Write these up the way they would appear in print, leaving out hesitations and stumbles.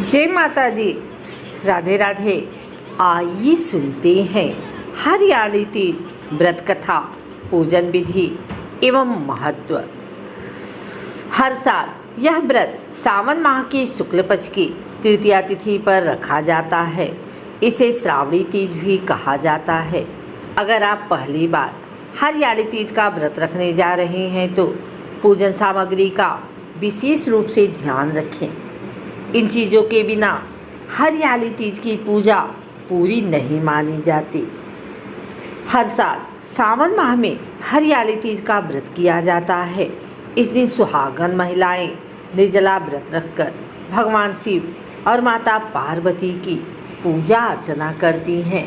जय माता दी, राधे राधे। आइए सुनते हैं हरियाली तीज व्रत कथा, पूजन विधि एवं महत्व। हर साल यह व्रत सावन माह की शुक्ल पक्ष की तृतीया तिथि पर रखा जाता है। इसे श्रावणी तीज भी कहा जाता है। अगर आप पहली बार हरियाली तीज का व्रत रखने जा रहे हैं तो पूजन सामग्री का विशेष रूप से ध्यान रखें। इन चीज़ों के बिना हरियाली तीज की पूजा पूरी नहीं मानी जाती। हर साल सावन माह में हरियाली तीज का व्रत किया जाता है। इस दिन सुहागन महिलाएं निर्जला व्रत रखकर भगवान शिव और माता पार्वती की पूजा अर्चना करती हैं।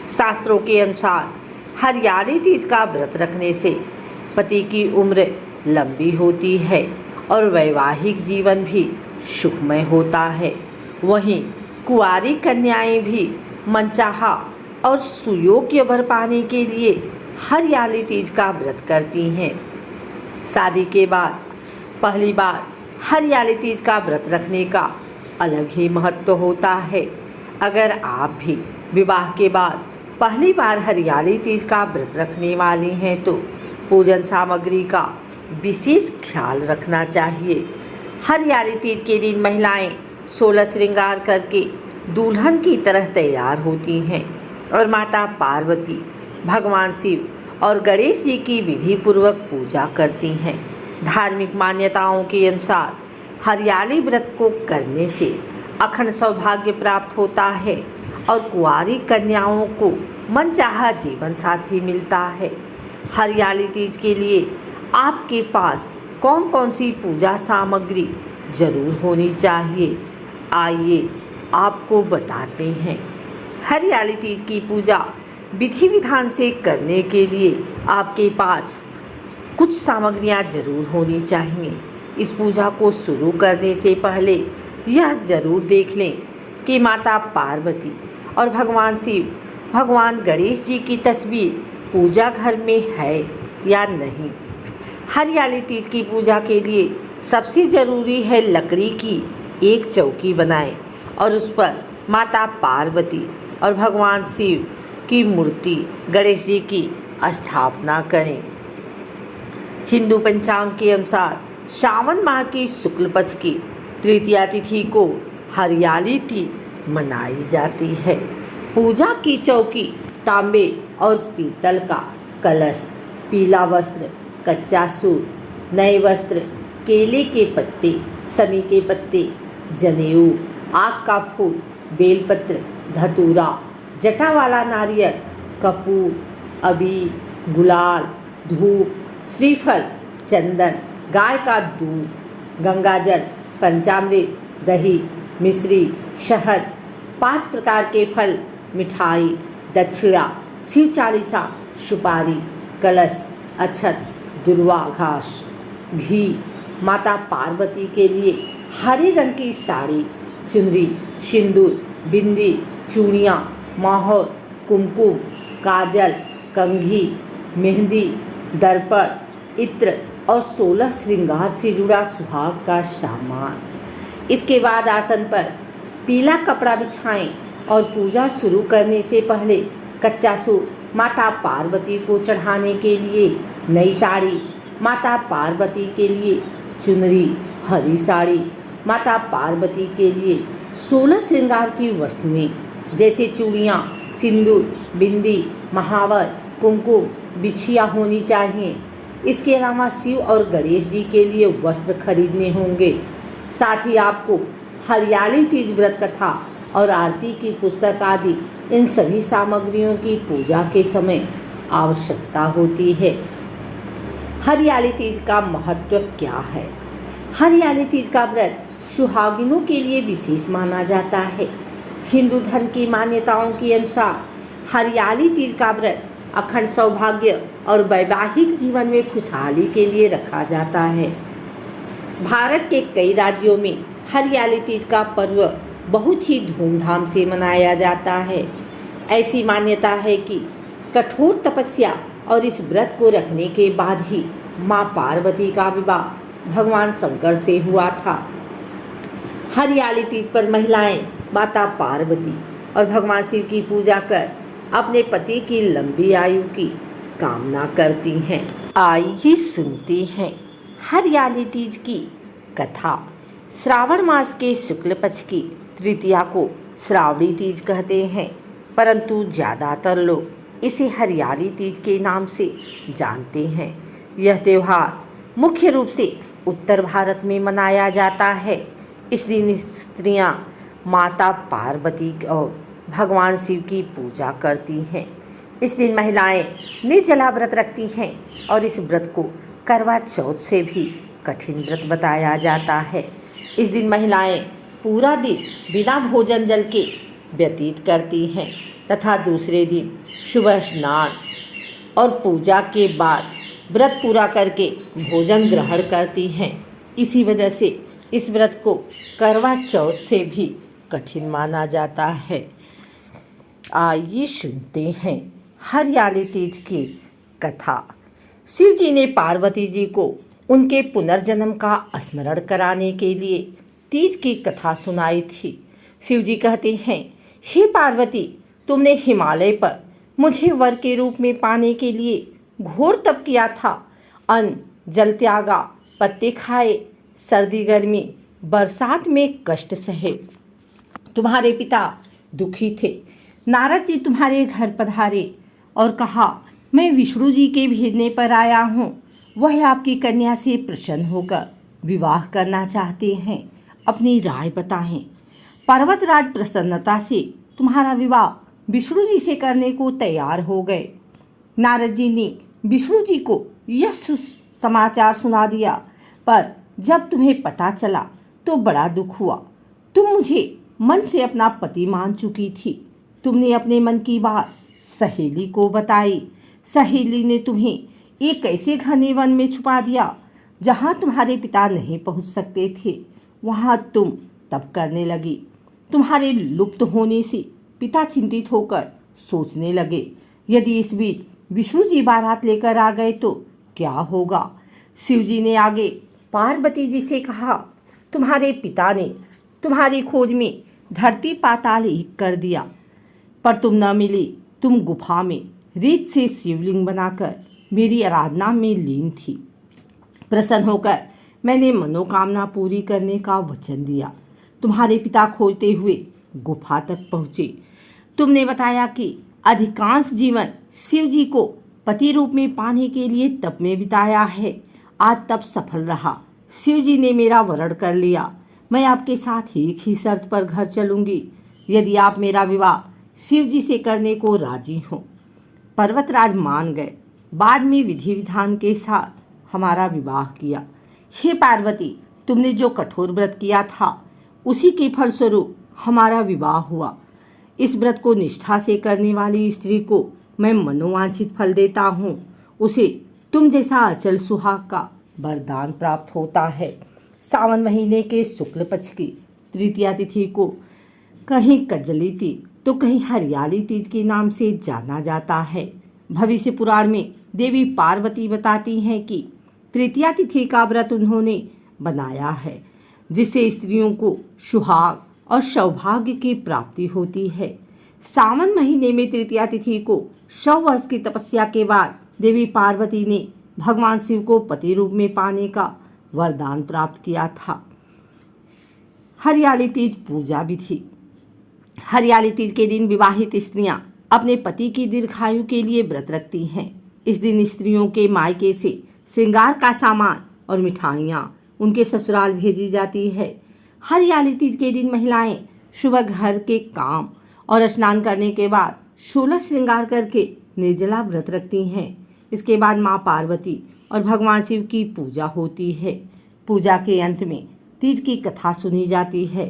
शास्त्रों के अनुसार हरियाली तीज का व्रत रखने से पति की उम्र लंबी होती है और वैवाहिक जीवन भी सुखमय होता है। वहीं कुंवारी कन्याएं भी मनचाहा और सुयोग्य वर पाने के लिए हरियाली तीज का व्रत करती हैं। शादी के बाद पहली बार हरियाली तीज का व्रत रखने का अलग ही महत्व होता है। अगर आप भी विवाह के बाद पहली बार हरियाली तीज का व्रत रखने वाली हैं तो पूजन सामग्री का विशेष ख्याल रखना चाहिए। हरियाली तीज के दिन महिलाएं 16 श्रृंगार करके दुल्हन की तरह तैयार होती हैं और माता पार्वती, भगवान शिव और गणेश जी की विधि पूर्वक पूजा करती हैं। धार्मिक मान्यताओं के अनुसार हरियाली व्रत को करने से अखंड सौभाग्य प्राप्त होता है और कुंवारी कन्याओं को मनचाहा जीवन साथी मिलता है। हरियाली तीज के लिए आपके पास कौन कौन सी पूजा सामग्री जरूर होनी चाहिए, आइए आपको बताते हैं। हरियाली तीज की पूजा विधि विधान से करने के लिए आपके पास कुछ सामग्रियां जरूर होनी चाहिए। इस पूजा को शुरू करने से पहले यह जरूर देख लें कि माता पार्वती और भगवान शिव, भगवान गणेश जी की तस्वीर पूजा घर में है या नहीं। हरियाली तीज की पूजा के लिए सबसे ज़रूरी है लकड़ी की एक चौकी बनाएं और उस पर माता पार्वती और भगवान शिव की मूर्ति गणेश जी की स्थापना करें। हिंदू पंचांग के अनुसार सावन माह की शुक्ल पक्ष की तृतीया तिथि को हरियाली तीज मनाई जाती है। पूजा की चौकी तांबे और पीतल का, कलश, पीला वस्त्र, कच्चा सूत, नए वस्त्र, केले के पत्ते, समी के पत्ते, जनेऊ, आग का फूल, बेलपत्र, धतूरा, जटा वाला नारियल, कपूर, अबीर, गुलाल, धूप, श्रीफल, चंदन, गाय का दूध, गंगाजल, पंचामृत, दही, मिश्री, शहद, 5 प्रकार के फल, मिठाई, दक्षिणा, शिव चालीसा, सुपारी, कलश, अक्षत, दुर्वा घास, घी, माता पार्वती के लिए हरे रंग की साड़ी, चुनरी, सिंदूर, बिंदी, चूड़ियाँ, माहौर, कुमकुम, काजल, कंघी, मेहंदी, दर्पण, इत्र और 16 श्रृंगार से जुड़ा सुहाग का सामान। इसके बाद आसन पर पीला कपड़ा बिछाएं और पूजा शुरू करने से पहले कच्चा सूत माता पार्वती को चढ़ाने के लिए, नई साड़ी माता पार्वती के लिए, चुनरी, हरी साड़ी माता पार्वती के लिए, 16 श्रृंगार की वस्तुएं जैसे चूड़ियाँ, सिंदूर, बिंदी, महावर, कुमकुम, बिछिया होनी चाहिए। इसके अलावा शिव और गणेश जी के लिए वस्त्र खरीदने होंगे। साथ ही आपको हरियाली तीज व्रत कथा और आरती की पुस्तक आदि इन सभी सामग्रियों की पूजा के समय आवश्यकता होती है। हरियाली तीज का महत्व क्या है? हरियाली तीज का व्रत सुहागिनों के लिए विशेष माना जाता है। हिंदू धर्म की मान्यताओं के अनुसार हरियाली तीज का व्रत अखंड सौभाग्य और वैवाहिक जीवन में खुशहाली के लिए रखा जाता है। भारत के कई राज्यों में हरियाली तीज का पर्व बहुत ही धूमधाम से मनाया जाता है। ऐसी मान्यता है कि कठोर तपस्या और इस व्रत को रखने के बाद ही माँ पार्वती का विवाह भगवान शंकर से हुआ था। हरियाली तीज पर महिलाएं माता पार्वती और भगवान शिव की पूजा कर अपने पति की लंबी आयु की कामना करती हैं। आइए सुनते हैं हरियाली तीज की कथा। श्रावण मास के शुक्ल पक्ष की तृतीया को श्रावणी तीज कहते हैं, परंतु ज़्यादातर लोग इसे हरियाली तीज के नाम से जानते हैं। यह त्यौहार मुख्य रूप से उत्तर भारत में मनाया जाता है। इस दिन स्त्रियां माता पार्वती और भगवान शिव की पूजा करती हैं। इस दिन महिलाएं निर्जला व्रत रखती हैं और इस व्रत को करवा चौथ से भी कठिन व्रत बताया जाता है। इस दिन महिलाएं पूरा दिन बिना भोजन जल के व्यतीत करती हैं तथा दूसरे दिन सुबह स्नान और पूजा के बाद व्रत पूरा करके भोजन ग्रहण करती हैं। इसी वजह से इस व्रत को करवा चौथ से भी कठिन माना जाता है। आइए सुनते हैं हरियाली तीज की कथा। शिव जी ने पार्वती जी को उनके पुनर्जन्म का स्मरण कराने के लिए तीज की कथा सुनाई थी। शिव जी कहते हैं, हे पार्वती, तुमने हिमालय पर मुझे वर के रूप में पाने के लिए घोर तप किया था। अन्न जल त्यागा, पत्ते खाए, सर्दी गर्मी बरसात में कष्ट सहे। तुम्हारे पिता दुखी थे। नारद जी तुम्हारे घर पधारे और कहा, मैं विष्णु जी के भेजने पर आया हूँ। वह आपकी कन्या से प्रसन्न होकर विवाह करना चाहते हैं। अपनी राय बताएं। पर्वतराज प्रसन्नता से तुम्हारा विवाह विष्णु जी से करने को तैयार हो गए। नारद जी ने विष्णु जी को यह समाचार सुना दिया, पर जब तुम्हें पता चला तो बड़ा दुख हुआ। तुम मुझे मन से अपना पति मान चुकी थी। तुमने अपने मन की बात सहेली को बताई। सहेली ने तुम्हें एक ऐसे घने वन में छुपा दिया जहाँ तुम्हारे पिता नहीं पहुँच सकते थे। वहाँ तुम तप करने लगी। तुम्हारे लुप्त होने से पिता चिंतित होकर सोचने लगे, यदि इस बीच विष्णु जी बारात लेकर आ गए तो क्या होगा। शिव जी ने आगे पार्वती जी से कहा, तुम्हारे पिता ने तुम्हारी खोज में धरती पाताल एक कर दिया, पर तुम न मिली। तुम गुफा में रेत से शिवलिंग बनाकर मेरी आराधना में लीन थी। प्रसन्न होकर मैंने मनोकामना पूरी करने का वचन दिया। तुम्हारे पिता खोजते हुए गुफा तक पहुँचे। तुमने बताया कि अधिकांश जीवन शिव जी को पति रूप में पाने के लिए तप में बिताया है। आज तप सफल रहा। शिव जी ने मेरा वरण कर लिया। मैं आपके साथ एक ही शर्त पर घर चलूंगी, यदि आप मेरा विवाह शिव जी से करने को राजी हो। पर्वतराज मान गए। बाद में विधि विधान के साथ हमारा विवाह किया। हे पार्वती, तुमने जो कठोर व्रत किया था उसी के फलस्वरूप हमारा विवाह हुआ। इस व्रत को निष्ठा से करने वाली स्त्री को मैं मनोवांछित फल देता हूँ। उसे तुम जैसा अचल सुहाग का वरदान प्राप्त होता है। सावन महीने के शुक्ल पक्ष की तृतीया तिथि को कहीं कजली तीज तो कहीं हरियाली तीज के नाम से जाना जाता है। भविष्य पुराण में देवी पार्वती बताती हैं कि तृतीया तिथि का व्रत उन्होंने बनाया है, जिससे स्त्रियों को सुहाग और सौभाग्य की प्राप्ति होती है। सावन महीने में तृतीया तिथि को 100 वर्ष की तपस्या के बाद देवी पार्वती ने भगवान शिव को पति रूप में पाने का वरदान प्राप्त किया था। हरियाली तीज पूजा विधि। हरियाली तीज के दिन विवाहित स्त्रियां अपने पति की दीर्घायु के लिए व्रत रखती हैं। इस दिन स्त्रियों के मायके से श्रृंगार का सामान और मिठाइयाँ उनके ससुराल भेजी जाती है। हरियाली तीज के दिन महिलाएं सुबह घर के काम और स्नान करने के बाद 16 श्रृंगार करके निर्जला व्रत रखती हैं। इसके बाद माँ पार्वती और भगवान शिव की पूजा होती है। पूजा के अंत में तीज की कथा सुनी जाती है।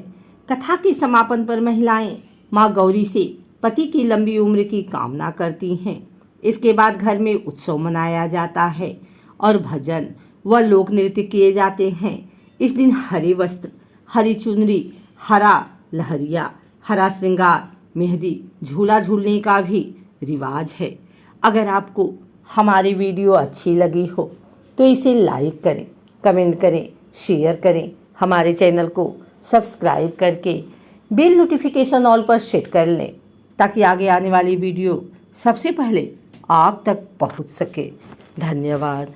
कथा के समापन पर महिलाएं माँ गौरी से पति की लंबी उम्र की कामना करती हैं। इसके बाद घर में उत्सव मनाया जाता है और भजन व लोक नृत्य किए जाते हैं। इस दिन हरे वस्त्र, हरी चुनरी, हरा लहरिया, हरा श्रृंगार, मेहंदी, झूला झूलने का भी रिवाज है। अगर आपको हमारी वीडियो अच्छी लगी हो तो इसे लाइक करें, कमेंट करें, शेयर करें। हमारे चैनल को सब्सक्राइब करके बेल नोटिफिकेशन ऑल पर सेट कर लें ताकि आगे आने वाली वीडियो सबसे पहले आप तक पहुंच सके। धन्यवाद।